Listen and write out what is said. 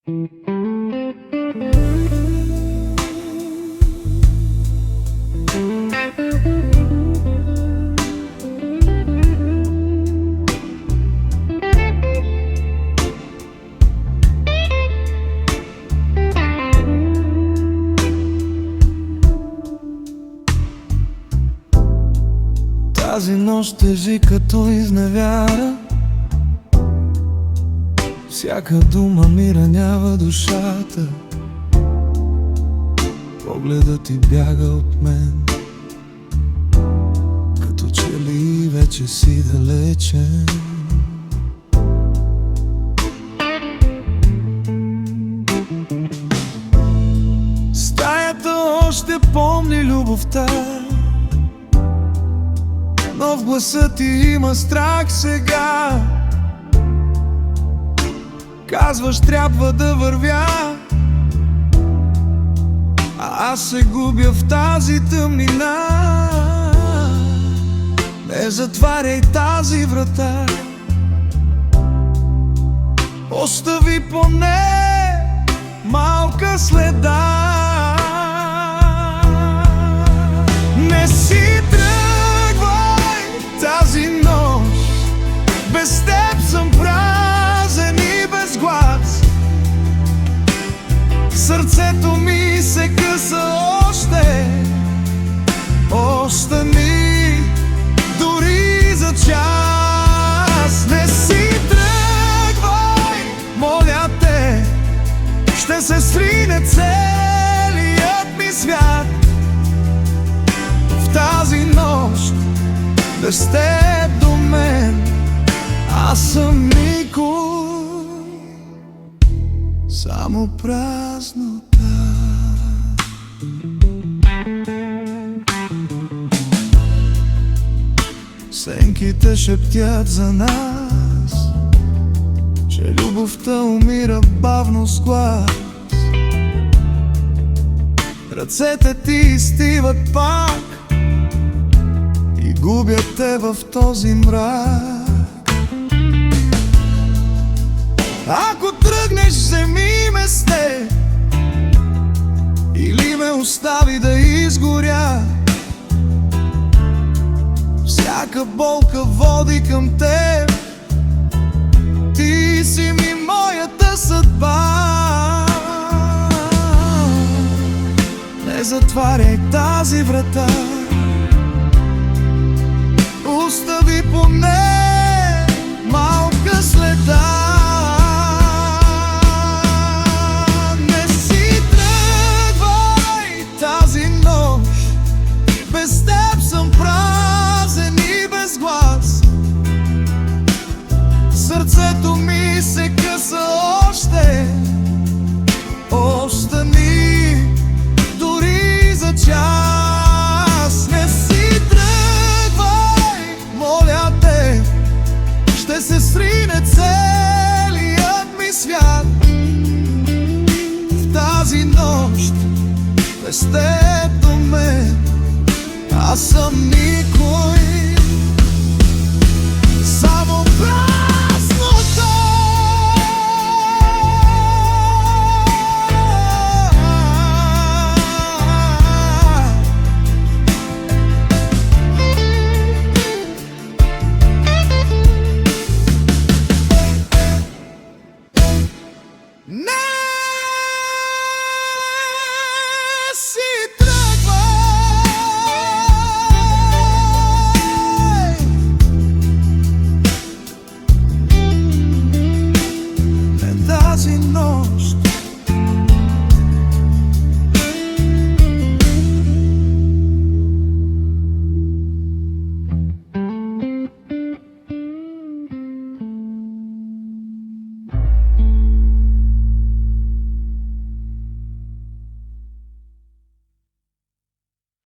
Тази нощ тежи като изневяра, всяка дума ми ранява душата. Погледът ти бяга от мен, като че ли вече си далечен. Стаята още помни любовта, но в гласа ти има страх сега. Казваш, трябва да вървя, а аз се губя в тази тъмнина. Не затваряй тази врата, остави поне малка следа. Не си тръгвай тази нощ, без теб съм празен и без глас. Сърцето ми се къса още, остани дори за час. Не си тръгвай, моля те, ще се срине целият ми свят. В тази нощ без теб до мен аз съм никой, само празнота. Сенките шептят за нас, че любовта умира бавно с глас. Ръцете ти изтиват пак и губят те в този мрак. Ако тръгнеш, вземи ме с теб, или ме остави да изгоря. Всяка болка води към теб, ти си ми моята съдба. Не затваряй тази врата, остави поне малка следа. Не си тръгвай тази нощ, без теб съм празен и без глас. Сърцето ми се къса още, остани дори за час. Не си тръгвай, моля те, ще се срине целият ми свят. В тази нощ без теб до мен аз съм никой,